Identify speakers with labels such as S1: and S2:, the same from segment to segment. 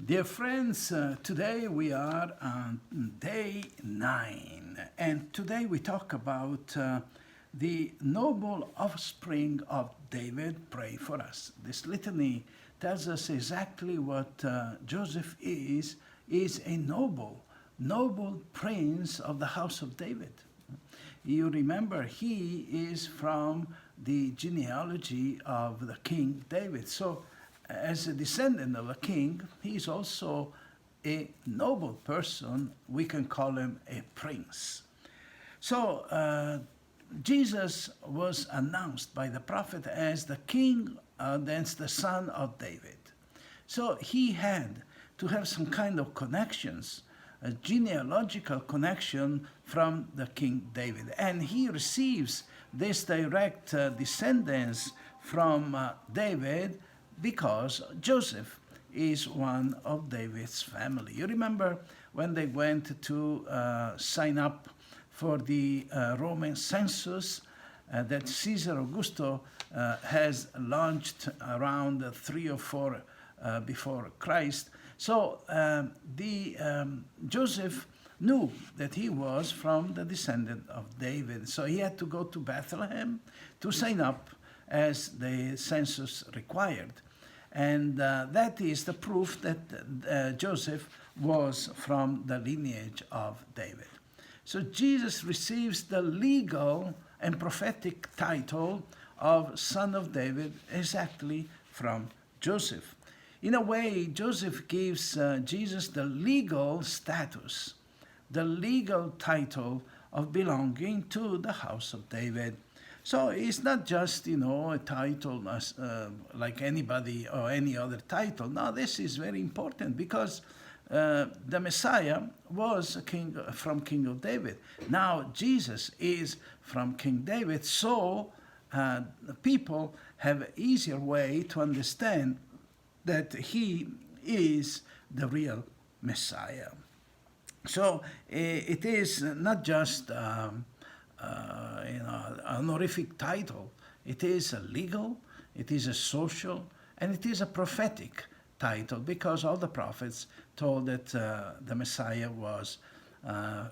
S1: Dear friends, today we are on day 9, and today we talk about the noble offspring of David. Pray for us. This litany tells us exactly what Joseph is a noble prince of the house of David. You remember he is from the genealogy of the King David. So as a descendant of a king, he is also a noble person. We can call him a prince. So Jesus was announced by the prophet as the king, as the son of David. So he had to have some kind of connections, a genealogical connection from the King David. And he receives this direct descendants from David because Joseph is one of David's family. You remember when they went to sign up for the Roman census that Caesar Augusto has launched around 3 or 4 before Christ. So Joseph knew that he was from the descendant of David. So he had to go to Bethlehem to sign up as the census required. And that is the proof that Joseph was from the lineage of David. So Jesus receives the legal and prophetic title of Son of David exactly from Joseph. In a way, Joseph gives Jesus the legal status, the legal title of belonging to the house of David. So it's not just, a title like anybody or any other title. No, this is very important because the Messiah was a king from King of David. Now Jesus is from King David, so people have an easier way to understand that he is the real Messiah. So it is not just an honorific title. It is a legal, it is a social, and it is a prophetic title because all the prophets told that the Messiah was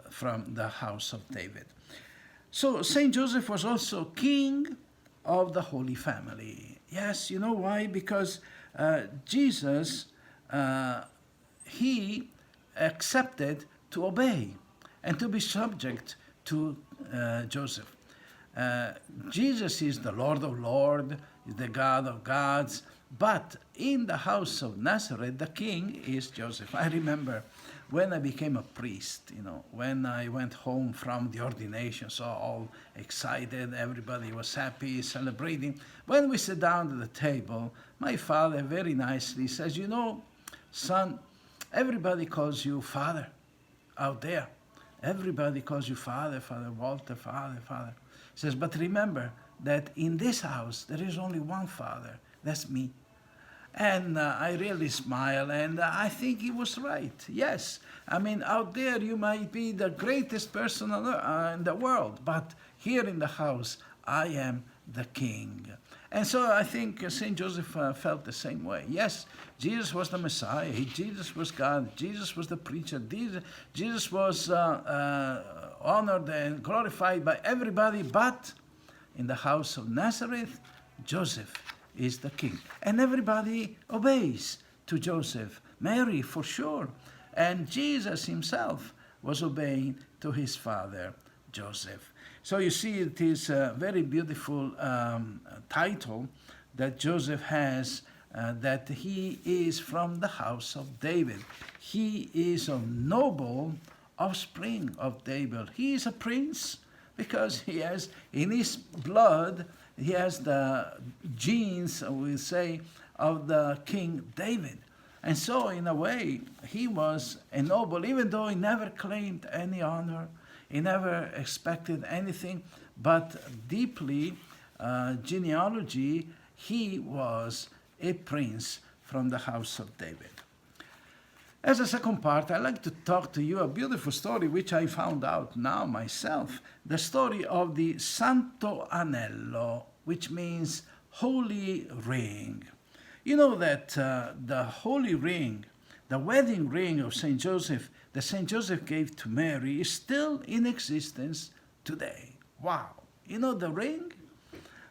S1: from the house of David. So Saint Joseph was also king of the Holy Family. Yes, you know why? Because Jesus, he accepted to obey and to be subject to Joseph. Jesus is the Lord of Lords, is the God of gods, but in the house of Nazareth, the king is Joseph. I remember when I became a priest, when I went home from the ordination, so all excited, everybody was happy, celebrating. When we sat down at the table, my father very nicely says, son, everybody calls you father out there. Everybody calls you Father, Father Walter, Father. He says, but remember that in this house, there is only one Father. That's me. And I really smile, and I think he was right. Yes, out there you might be the greatest person in the world, but here in the house, I am the king. And so I think St. Joseph felt the same way. Yes, Jesus was the Messiah. Jesus was God. Jesus was the preacher. Jesus was honored and glorified by everybody. But in the house of Nazareth, Joseph is the king. And everybody obeys to Joseph. Mary, for sure. And Jesus himself was obeying to his father, Joseph. So you see, it is a very beautiful title that Joseph has, that he is from the house of David. He is a noble offspring of David. He is a prince because he has, in his blood, he has the genes, we say, of the King David. And so, in a way, he was a noble, even though he never claimed any honor. He never expected anything, but deeply genealogy, he was a prince from the house of David. As a second part, I'd like to talk to you a beautiful story which I found out now myself. The story of the Santo Anello, which means holy ring. You know that the holy ring The wedding ring of Saint Joseph that Saint Joseph gave to Mary is still in existence today. Wow! You know the ring?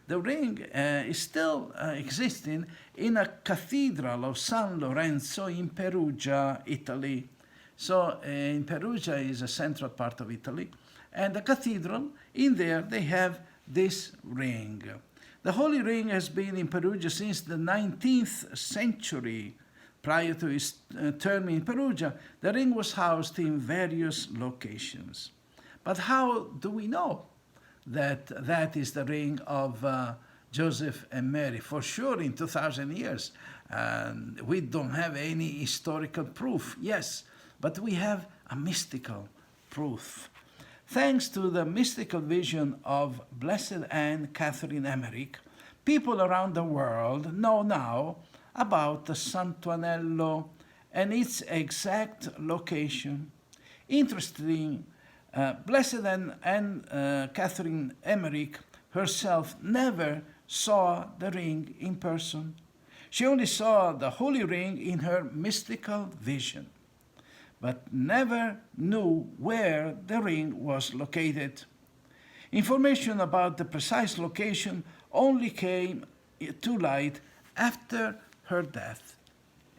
S1: The ring is still existing in a cathedral of San Lorenzo in Perugia, Italy. So in Perugia is a central part of Italy, and the cathedral, in there they have this ring. The Holy Ring has been in Perugia since the 19th century. Prior to his term in Perugia, the ring was housed in various locations. But how do we know that that is the ring of Joseph and Mary? For sure, in 2,000 years, we don't have any historical proof, yes, but we have a mystical proof. Thanks to the mystical vision of Blessed Anne Catherine Emmerich, people around the world know now about the Santuanello and its exact location. Interesting, Blessed Anne Catherine Emmerich herself never saw the ring in person. She only saw the Holy Ring in her mystical vision, but never knew where the ring was located. Information about the precise location only came to light after her death.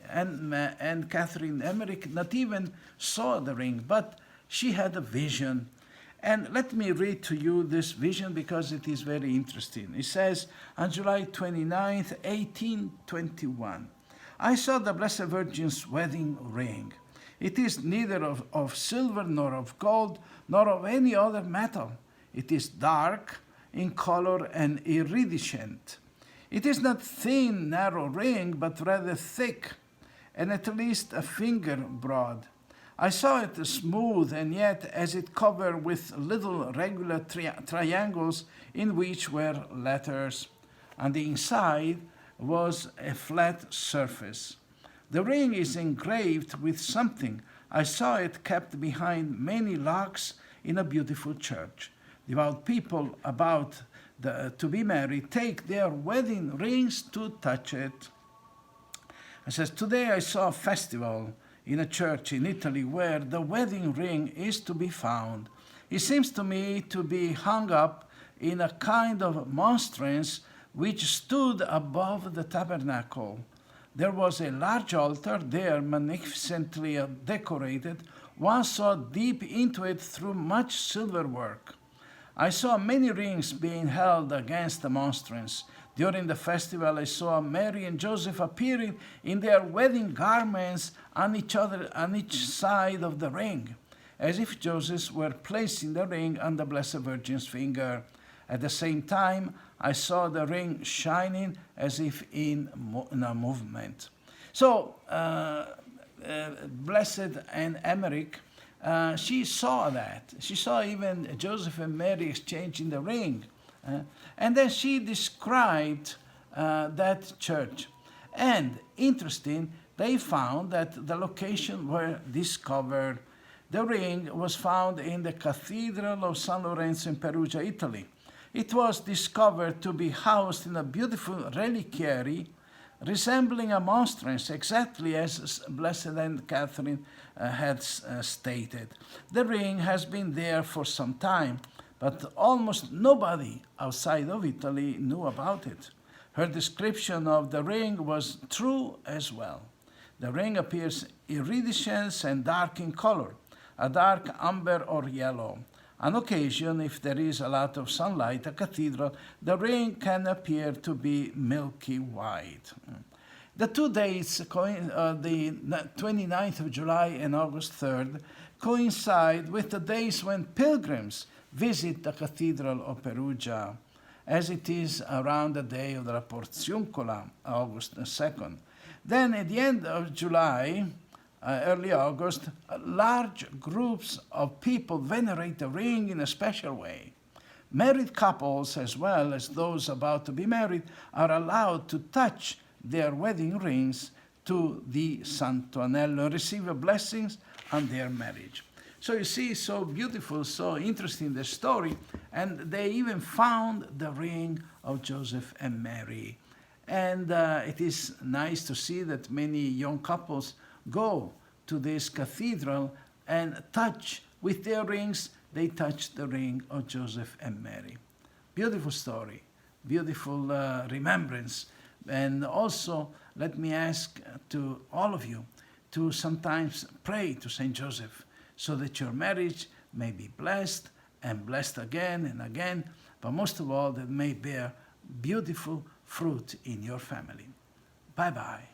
S1: And Catherine Emmerich not even saw the ring, but she had a vision. And let me read to you this vision because it is very interesting. It says, on July 29th, 1821, I saw the Blessed Virgin's wedding ring. It is neither of silver nor of gold nor of any other metal. It is dark in color and iridescent. It is not thin, narrow ring, but rather thick, and at least a finger broad. I saw it smooth, and yet as it covered with little regular triangles in which were letters. On the inside was a flat surface. The ring is engraved with something. I saw it kept behind many locks in a beautiful church. Devout people about to be married take their wedding rings to touch it. It says, today I saw a festival in a church in Italy where the wedding ring is to be found. It seems to me to be hung up in a kind of monstrance which stood above the tabernacle. There was a large altar there, magnificently decorated. One saw deep into it through much silver work. I saw many rings being held against the monstrance. During the festival, I saw Mary and Joseph appearing in their wedding garments on each side of the ring, as if Joseph were placing the ring on the Blessed Virgin's finger. At the same time, I saw the ring shining as if in a movement. So, Blessed Anne Emmerich, she saw that. She saw even Joseph and Mary exchanging the ring. And then she described that church. And interesting, they found that the location where discovered the ring was found in the Cathedral of San Lorenzo in Perugia, Italy. It was discovered to be housed in a beautiful reliquary resembling a monstrance, exactly as Blessed Anne Catherine had stated. The ring has been there for some time, but almost nobody outside of Italy knew about it. Her description of the ring was true as well. The ring appears iridescent and dark in color, a dark amber or yellow. On occasion, if there is a lot of sunlight, a cathedral, the ring can appear to be milky white. The 2 dates, the 29th of July and August 3rd, coincide with the days when pilgrims visit the Cathedral of Perugia, as it is around the day of the Porziuncola, August 2nd. Then at the end of July, early August, large groups of people venerate the ring in a special way. Married couples, as well as those about to be married, are allowed to touch their wedding rings to the Santuanello and receive blessings on their marriage. So you see, so beautiful, so interesting the story, and they even found the ring of Joseph and Mary. And it is nice to see that many young couples go to this cathedral and touch with their rings, they touched the ring of Joseph and Mary. Beautiful story, beautiful remembrance. And also, let me ask to all of you to sometimes pray to Saint Joseph so that your marriage may be blessed and blessed again and again, but most of all, that may bear beautiful fruit in your family. Bye-bye.